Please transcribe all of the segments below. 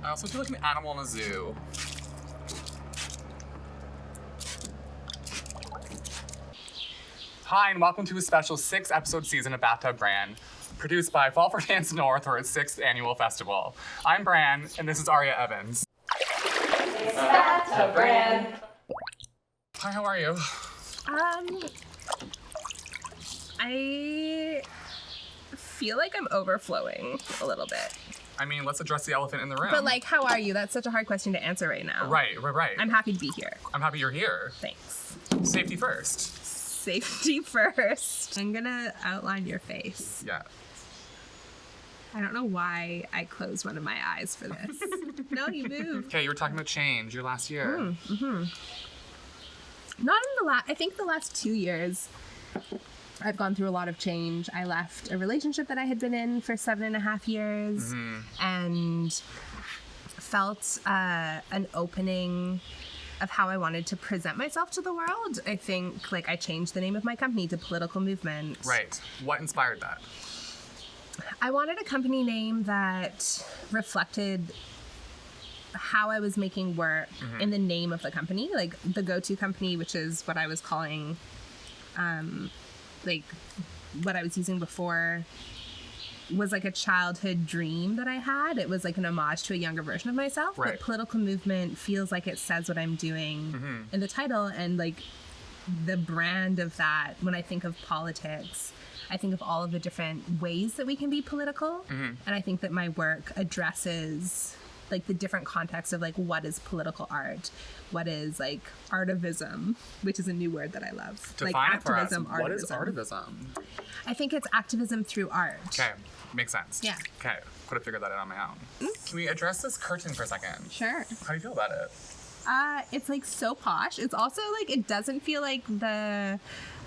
I also feel like an animal in a zoo. Hi, and welcome to a special 6-episode season of Bathtub Bran, produced by Fall for Dance North for its 6th annual festival. I'm Bran, and this is Aria Evans. It's Bathtub Bran. Hi, how are you? I feel like I'm overflowing a little bit. I mean, let's address the elephant in the room. But like, how are you? That's such a hard question to answer right now. Right. I'm happy to be here. I'm happy you're here. Thanks. Safety first. Safety first. I'm gonna outline your face. Yeah. I don't know why I closed one of my eyes for this. No, you moved. Okay, you were talking about change your last year. Mm-hmm. Not in I think the last 2 years, I've gone through a lot of change. I left a relationship that I had been in for 7.5 years and felt an opening of how I wanted to present myself to the world. I think like I changed the name of my company to Political Movement. Right. What inspired that? I wanted a company name that reflected how I was making work in the name of the company, like the go-to company, which is what I was calling, like what I was using before was like a childhood dream that I had. It was like an homage to a younger version of myself. Right. But Political Movement feels like it says what I'm doing in the title, and like the brand of that, when I think of politics, I think of all of the different ways that we can be political. And I think that my work addresses like the different contexts of like what is political art, what is like artivism, which is a new word that I love. Define like it for us. activism, What is artivism. artivism? I think it's activism through art. Okay, makes sense. Yeah. Okay, could have figured that out on my own. Can we address this curtain for a second? Sure. How do you feel about it? It's like so posh. It's also like it doesn't feel like the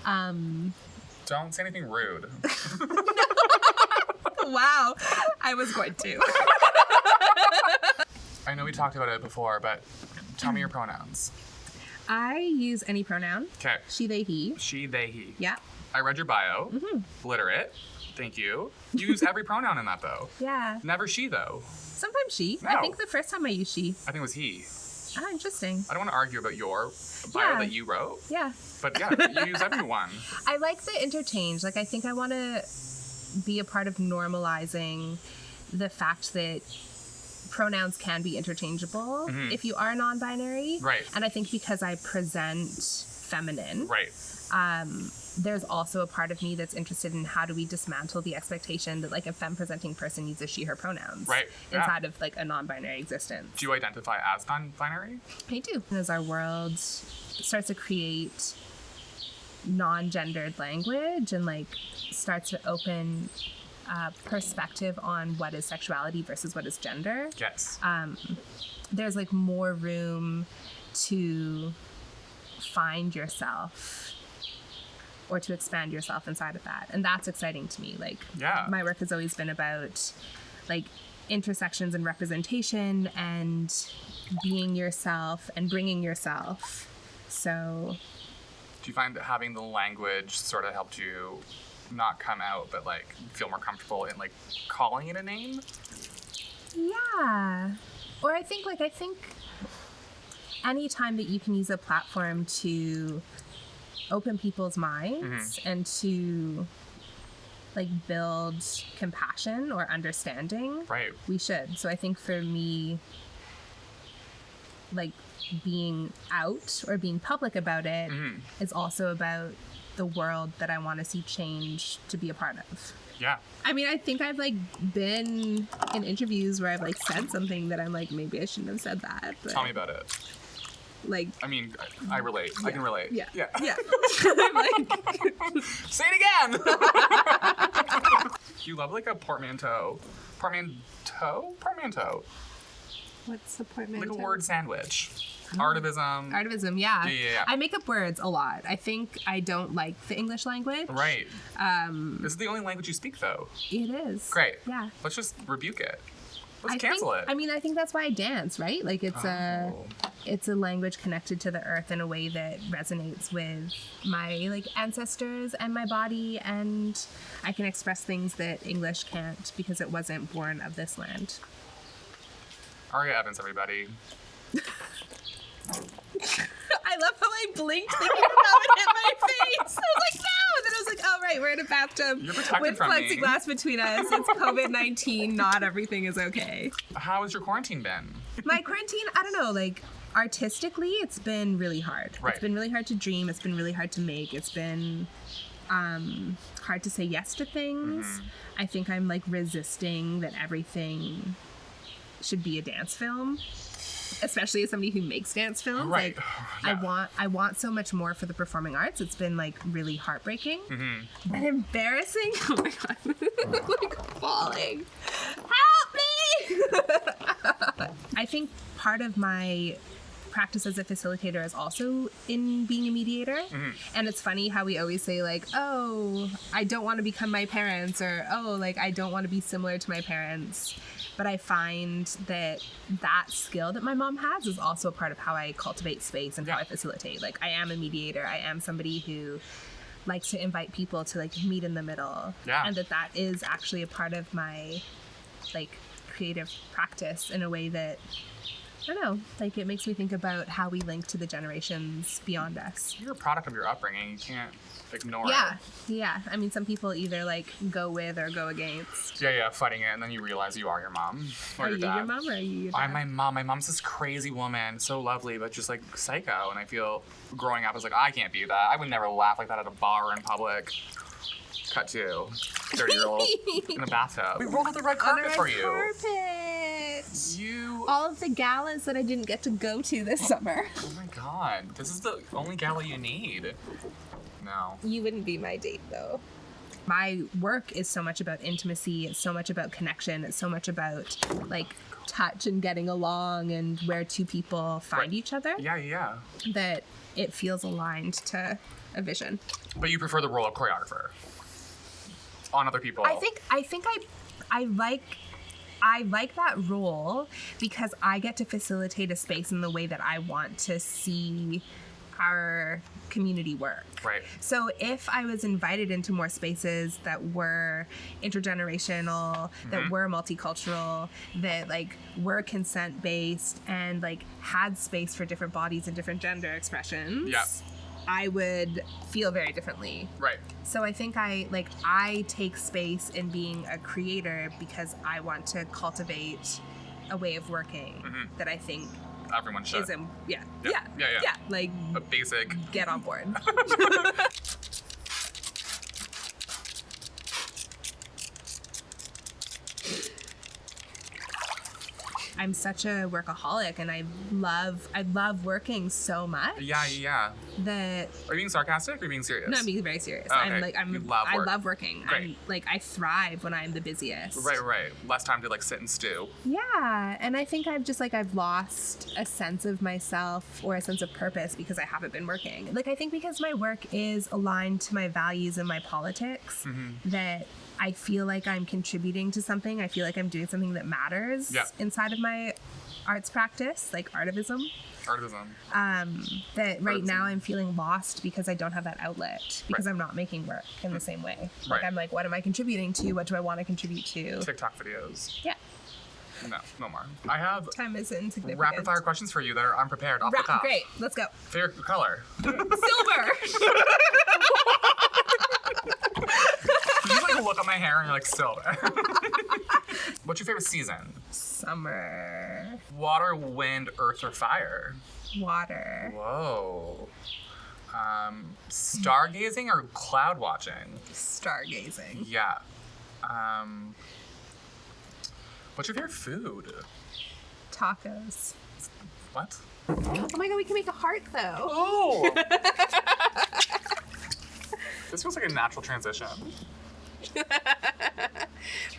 Don't say anything rude. Wow, I was going to. I know we talked about it before, but tell me your pronouns. I use any pronoun. Okay. She, they, he. She, they, he. Yeah. I read your bio. Literate. Thank you. You use every pronoun in that, though. Yeah. Never she, though. Sometimes she. No. I think the first time I used she. I think it was he. Ah, interesting. I don't want to argue about your bio Yeah. that you wrote, Yeah. but yeah, you use everyone. I like the interchange. Like, I think I want to be a part of normalizing the fact that pronouns can be interchangeable if you are non-binary. Right. And I think because I present feminine, Right. there's also a part of me that's interested in how do we dismantle the expectation that like a femme-presenting person uses she, her pronouns Right. Yeah. inside of like a non-binary existence. Do you identify as non-binary? I do. As our world starts to create non-gendered language and like starts to open perspective on what is sexuality versus what is gender, Yes. there's like more room to find yourself or to expand yourself inside of that. And that's exciting to me. Like, Yeah. my work has always been about like intersections and representation and being yourself and bringing yourself. So Do you find that having the language sort of helped you not come out, but like feel more comfortable in like calling it a name? yeah. Or I think any time that you can use a platform to open people's minds and to like build compassion or understanding, Right. we should. So I think for me, like being out or being public about it is also about the world that I want to see change to be a part of. Yeah. I mean, I think I've like been in interviews where I've like said something that I'm like, maybe I shouldn't have said that. But Tell me about it. like, I mean, I relate. I can relate. yeah, Yeah. yeah. I'm like, Say it again! You love like a portmanteau. Portmanteau? what's the portmanteau? Like a word sandwich. Artivism. Artivism, yeah. Yeah. I make up words a lot. I think I don't like the English language. Right. This is the only language you speak, though. It is. Great. Yeah. Let's just rebuke it. Let's cancel it. I think that's why I dance, right? Like it's a language connected to the earth in a way that resonates with my like ancestors and my body, and I can express things that English can't because it wasn't born of this land. Aria Evans, everybody. I love how I blinked thinking how it hit my face. I was like, no! And then I was like, oh, right, we're in a bathtub with plexiglass between us. It's COVID-19. Not everything is okay. How has your quarantine been? My quarantine, I don't know, like, artistically, it's been really hard. Right. It's been really hard to dream. It's been really hard to make. It's been hard to say yes to things. Mm-hmm. I think I'm, like, resisting that everything should be a dance film. Especially as somebody who makes dance films, right. like Yeah. I want so much more for the performing arts. It's been like really heartbreaking and embarrassing. Oh my god, I'm like falling. Help me! I think part of my practice as a facilitator is also in being a mediator. And it's funny how we always say like, oh, I don't want to become my parents, or oh, like I don't want to be similar to my parents. But I find that skill that my mom has is also a part of how I cultivate space and how I facilitate. Like, I am a mediator. I am somebody who likes to invite people to, like, meet in the middle. Yeah. And that is actually a part of my, like, creative practice in a way that, I don't know, like, it makes me think about how we link to the generations beyond us. You're a product of your upbringing. You can't ignore Yeah. it. Yeah. I mean, some people either, like, go with or go against. Yeah, fighting it, and then you realize you are your mom. Or Are your you dad. your mom or are you your dad? I'm my mom. My mom's this crazy woman, so lovely, but just like psycho. And I feel growing up, I was like, I can't be that. I would never laugh like that at a bar or in public. Cut to 30-year-old in a bathtub. We rolled out the red carpet for you. Carpet. You. All of the galas that I didn't get to go to this summer. Oh my god, this is the only gala you need. No. You wouldn't be my date, though. My work is so much about intimacy. It's so much about connection. It's so much about, like, touch and getting along and where two people find each other. Yeah. That it feels aligned to a vision. But you prefer the role of choreographer on other people. I think I like that role because I get to facilitate a space in the way that I want to see our community work. Right. So if I was invited into more spaces that were intergenerational, that were multicultural, that like were consent based and like had space for different bodies and different gender expressions, I would feel very differently. Right. So I think I take space in being a creator because I want to cultivate a way of working that I think everyone should. Yeah. Like a basic. Get on board. I'm such a workaholic and I love working so much. Yeah. That Are you being sarcastic or are you being serious? No, I'm being very serious. Oh, okay. I love working. Great. I thrive when I'm the busiest. Right. Less time to like sit and stew. Yeah, and I think I've lost a sense of myself or a sense of purpose because I haven't been working. Like I think because my work is aligned to my values and my politics that I feel like I'm contributing to something. I feel like I'm doing something that matters inside of my arts practice, like artivism. That right now I'm feeling lost because I don't have that outlet because I'm not making work in the same way. Like I'm like, what am I contributing to? What do I want to contribute to? TikTok videos. Yeah. No more. I have time is insignificant. Rapid fire questions for you that are unprepared off the cuff. Great, let's go. Favorite color? Silver. You just like look at my hair and you're like silver. What's your favorite season? Summer. Water, wind, earth, or fire? Water. Whoa. Stargazing or cloud watching? Stargazing. Yeah. What's your favorite food? Tacos. What? Oh my god, we can make a heart though. Oh! This feels like a natural transition.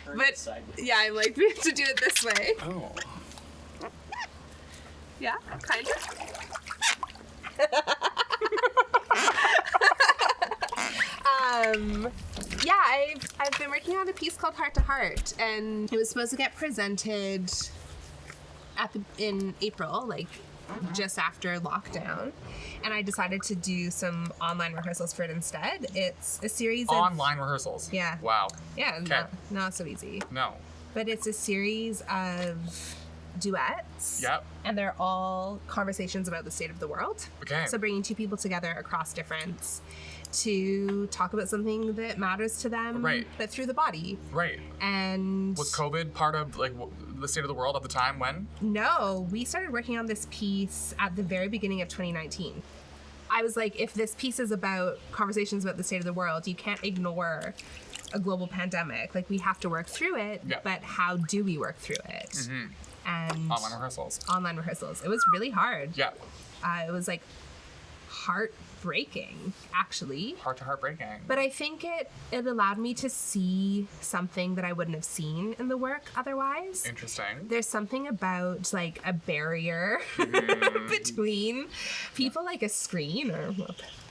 But yeah, I'm like, we have to do it this way. Oh. Yeah, kind of. Yeah, I've been working on a piece called Heart to Heart, and it was supposed to get presented in April, like just after lockdown, and I decided to do some online rehearsals for it instead. It's a series of Online rehearsals? Yeah. Wow. Yeah, Okay. not so easy. No. But it's a series of duets. Yep. And they're all conversations about the state of the world. Okay. So bringing two people together across difference to talk about something that matters to them, Right. but through the body. Right. And Was COVID part of like the state of the world at the time? When? no, we started working on this piece at the very beginning of 2019. I was like, if this piece is about conversations about the state of the world, you can't ignore a global pandemic. Like, we have to work through it, Yeah. but how do we work through it? Mm-hmm. And Online rehearsals. Online rehearsals. It was really hard. Yeah. It was like heartbreaking, actually. Heart to heart breaking. But I think it allowed me to see something that I wouldn't have seen in the work otherwise. Interesting. There's something about like a barrier between people, like a screen or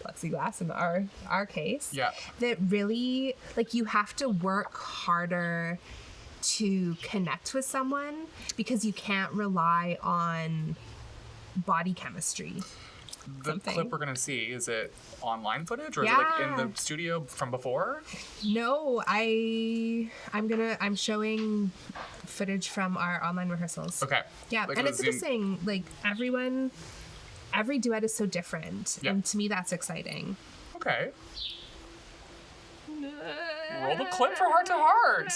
plexiglass in our case. Yeah. That really, like, you have to work harder to connect with someone because you can't rely on body chemistry. The clip we're gonna see, is it online footage or is it Yeah. like in the studio from before? No, I'm showing footage from our online rehearsals. Okay. Yeah, Like and a it's Zoom- interesting. Like, every duet is so different, Yeah. and to me that's exciting. Okay. Roll the clip for Heart to Heart.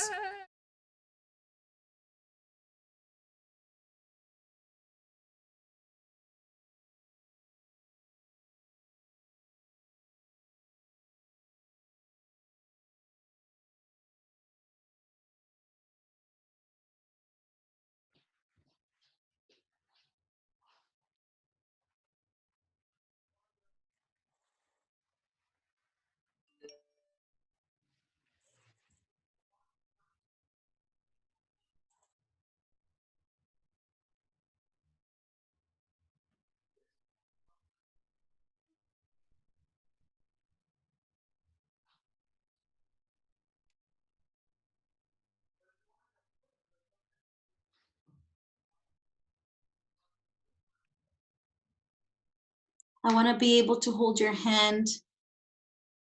I want to be able to hold your hand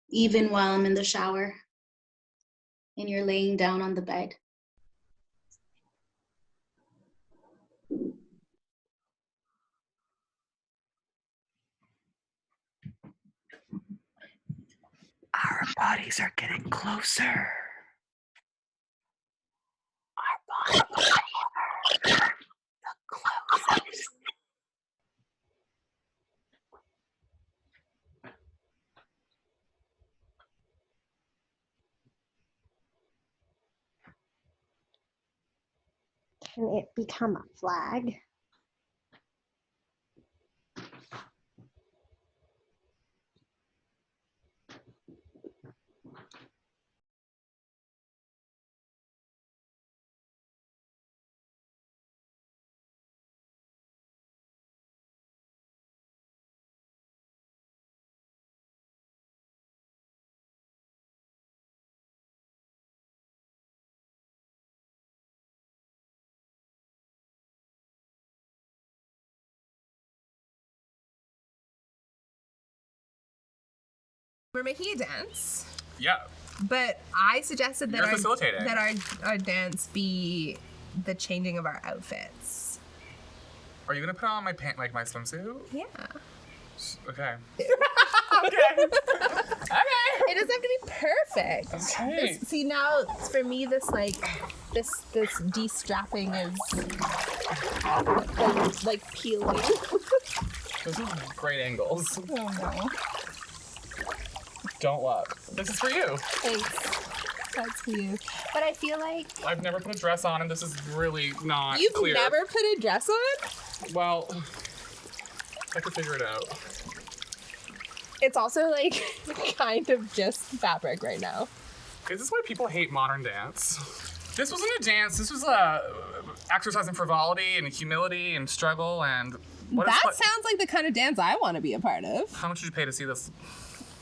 even while I'm in the shower and you're laying down on the bed. Our bodies are getting closer. Our bodies are the closest. Can it become a flag? We're making a dance, Yeah. but I suggested that You're facilitating. our dance be the changing of our outfits. Are you gonna put on my like my swimsuit? Yeah. Okay. Okay. It doesn't have to be perfect. Okay. See, now for me, this de-strapping is like peeling. Those are great angles. Oh no. Don't look. This is for you. Thanks. That's for you. But I feel like I've never put a dress on, and this is really not you've clear. never put a dress on? Well, I could figure it out. It's also like kind of just fabric right now. Is this why people hate modern dance? This wasn't a dance. This was exercise in frivolity and humility and struggle and. That sounds like the kind of dance I want to be a part of. How much did you pay to see this?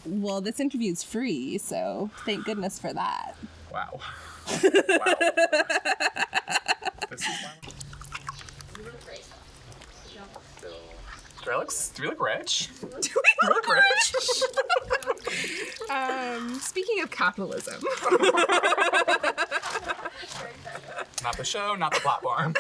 Well, this interview's free, so thank goodness for that. Wow. This is why. Do we look rich? Do we look rich? Speaking of capitalism. Not the show, not the platform.